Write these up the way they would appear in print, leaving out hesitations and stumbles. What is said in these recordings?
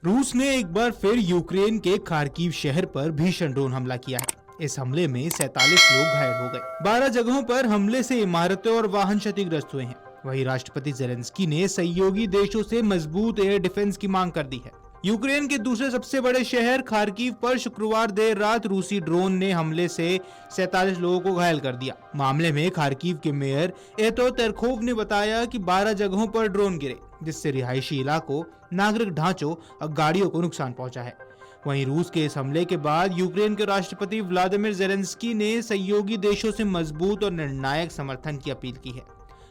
रूस ने एक बार फिर यूक्रेन के खार्किव शहर पर भीषण ड्रोन हमला किया है। इस हमले में 47 लोग घायल हो गए। 12 जगहों पर हमले से इमारतें और वाहन क्षतिग्रस्त हुए हैं। वहीं राष्ट्रपति जेलेंस्की ने सहयोगी देशों से मजबूत एयर डिफेंस की मांग कर दी है। यूक्रेन के दूसरे सबसे बड़े शहर खार्किव पर शुक्रवार देर रात रूसी ड्रोन ने हमले से 47 लोगों को घायल कर दिया। मामले में खार्किव के मेयर एतो तेरखोव ने बताया कि 12 जगहों पर ड्रोन गिरे, जिससे रिहायशी इलाकों, नागरिक ढांचों और गाड़ियों को नुकसान पहुंचा है। वहीं रूस के इस हमले के बाद यूक्रेन के राष्ट्रपति व्लादिमीर जेलेंस्की ने सहयोगी देशों से मजबूत और निर्णायक समर्थन की अपील की है।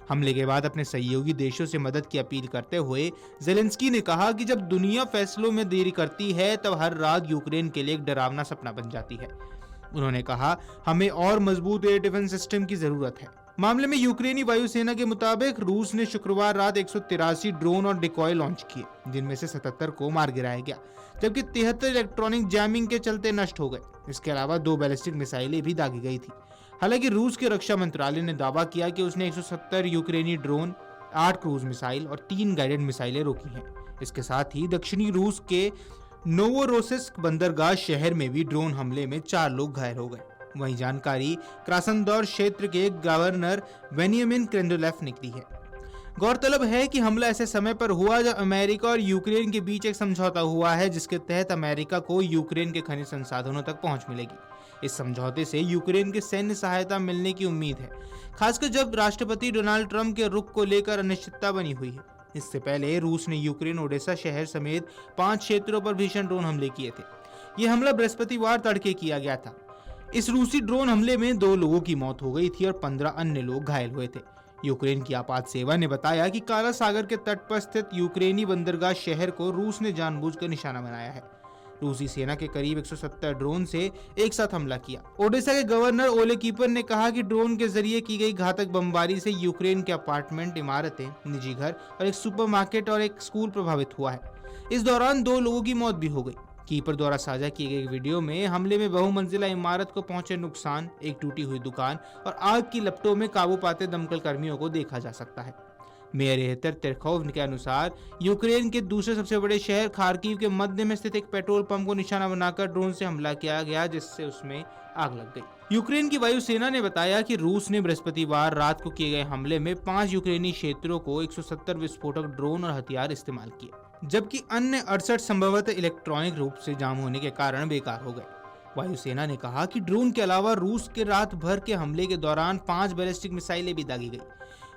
हमले के बाद अपने सहयोगी देशों से मदद की अपील करते हुए जेलेंस्की ने कहा कि जब दुनिया फैसलों में देरी करती है तब हर रात यूक्रेन के लिए एक डरावना सपना बन जाती है। उन्होंने कहा, हमें और मजबूत एयर डिफेंस सिस्टम की जरूरत है। मामले में यूक्रेनी वायुसेना के मुताबिक रूस ने शुक्रवार रात 183 ड्रोन और डिकॉय लॉन्च किए, जिनमें से 77 को मार गिराया गया, जबकि 73 इलेक्ट्रॉनिक जैमिंग के चलते नष्ट हो गए। इसके अलावा 2 बैलिस्टिक मिसाइलें भी दागी गई थी। हालांकि रूस के रक्षा मंत्रालय ने दावा किया कि उसने 170 यूक्रेनी ड्रोन, 8 क्रूज मिसाइल और 3 गाइडेड मिसाइलें रोकी हैं। इसके साथ ही दक्षिणी रूस के नोवोरोसिस्क बंदरगाह शहर में भी ड्रोन हमले में 4 लोग घायल हो गए। वहीं जानकारी क्रासनदौर क्षेत्र के गवर्नर वेनियामिन क्रेंडोलेफ ने दी है। गौरतलब है कि हमला ऐसे समय पर हुआ जब अमेरिका और यूक्रेन के बीच एक समझौता हुआ है, जिसके तहत अमेरिका को यूक्रेन के खनिज संसाधनों तक पहुंच मिलेगी। इस समझौते से यूक्रेन की सैन्य सहायता मिलने की उम्मीद है, खासकर जब राष्ट्रपति डोनाल्ड ट्रंप के रुख को लेकर अनिश्चितता बनी हुई है। इससे पहले रूस ने यूक्रेन ओडेसा शहर समेत 5 क्षेत्रों पर भीषण ड्रोन हमले किए थे। यह हमला बृहस्पतिवार तड़के किया गया था। इस रूसी ड्रोन हमले में 2 लोगों की मौत हो गई थी और 15 अन्य लोग घायल हुए थे। यूक्रेन की आपात सेवा ने बताया कि काला सागर के तट पर स्थित यूक्रेनी बंदरगाह शहर को रूस ने जानबूझकर निशाना बनाया है। रूसी सेना के करीब 170 ड्रोन से एक साथ हमला किया। ओडेसा के गवर्नर ओले कीपर ने कहा कि ड्रोन के जरिए की गई घातक बमबारी से यूक्रेन के अपार्टमेंट, इमारतें, निजी घर और एक सुपरमार्केट और एक स्कूल प्रभावित हुआ है। इस दौरान 2 लोगों की मौत भी हो गई। कीपर द्वारा साझा किए गए वीडियो में हमले में बहुमंजिला इमारत को पहुंचे नुकसान, एक टूटी हुई दुकान और आग की लपटों में काबू पाते दमकल कर्मियों को देखा जा सकता है। मेयर एतो तेरखोव के अनुसार यूक्रेन के दूसरे सबसे बड़े शहर खार्किव के मध्य में स्थित एक पेट्रोल पंप को निशाना बनाकर ड्रोन से हमला किया गया, जिससे उसमें आग लग गई। यूक्रेन की वायुसेना ने बताया कि रूस ने बृहस्पतिवार रात को किए गए हमले में 5 यूक्रेनी क्षेत्रों को 170 विस्फोटक ड्रोन और हथियार इस्तेमाल किए, जबकि अन्य 68 संभवतः इलेक्ट्रॉनिक रूप से जाम होने के कारण बेकार हो गए। वायुसेना ने कहा कि ड्रोन के अलावा रूस के रात भर के हमले के दौरान 5 बैलिस्टिक मिसाइलें भी दागी गई।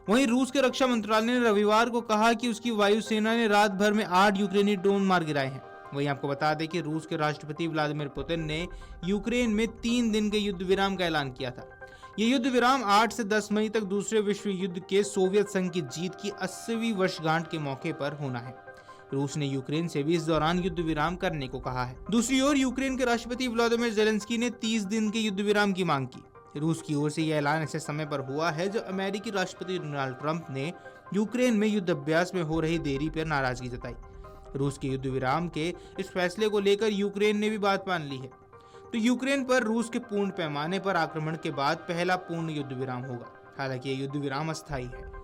वहीं रूस के रक्षा मंत्रालय ने रविवार को कहा कि उसकी वायुसेना ने रात भर में 8 यूक्रेनी ड्रोन मार गिराए हैं। वहीं आपको बता दें कि रूस के राष्ट्रपति व्लादिमीर पुतिन ने यूक्रेन में 3 दिन के युद्ध विराम का ऐलान किया था। ये युद्ध विराम 8 से 10 मई तक दूसरे विश्व युद्ध के सोवियत संघ की जीत की 80वीं वर्षगांठ के मौके पर होना है। रूस ने यूक्रेन से भी इस दौरान युद्ध विराम करने को कहा है। दूसरी ओर यूक्रेन के राष्ट्रपति व्लादिमीर जेलेंस्की ने 30 दिन के युद्ध विराम की मांग की। रूस की ओर से यह ऐलान ऐसे समय पर हुआ है जब अमेरिकी राष्ट्रपति डोनाल्ड ट्रंप ने यूक्रेन में युद्ध अभ्यास में हो रही देरी पर नाराजगी जताई। रूस के युद्ध विराम के इस फैसले को लेकर यूक्रेन ने भी बात मान ली है। तो यूक्रेन पर रूस के पूर्ण पैमाने पर आक्रमण के बाद पहला पूर्ण युद्ध विराम होगा। हालांकि यह युद्ध विराम अस्थायी है।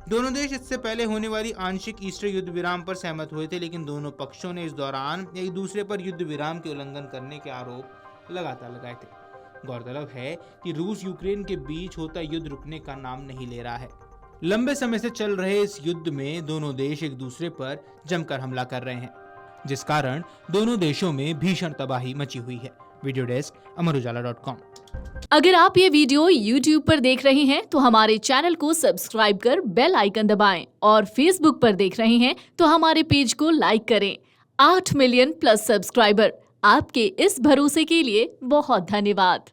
दोनों देश इससे पहले होने वाली आंशिक ईस्टर युद्ध विराम पर सहमत हुए थे, लेकिन दोनों पक्षों ने इस दौरान एक दूसरे पर युद्ध विराम के उल्लंघन करने के आरोप लगातार लगाए थे। गौरतलब है कि रूस यूक्रेन के बीच होता युद्ध रुकने का नाम नहीं ले रहा है। लंबे समय से चल रहे इस युद्ध में दोनों देश एक दूसरे पर जमकर हमला कर रहे हैं, जिस कारण दोनों देशों में भीषण तबाही मची हुई है। Video desk Amarujala dot com. अगर आप ये वीडियो YouTube पर देख रहे हैं तो हमारे चैनल को सब्सक्राइब कर बेल आइकन दबाएं और Facebook पर देख रहे हैं तो हमारे पेज को लाइक करें। 8 मिलियन प्लस सब्सक्राइबर, आपके इस भरोसे के लिए बहुत धन्यवाद।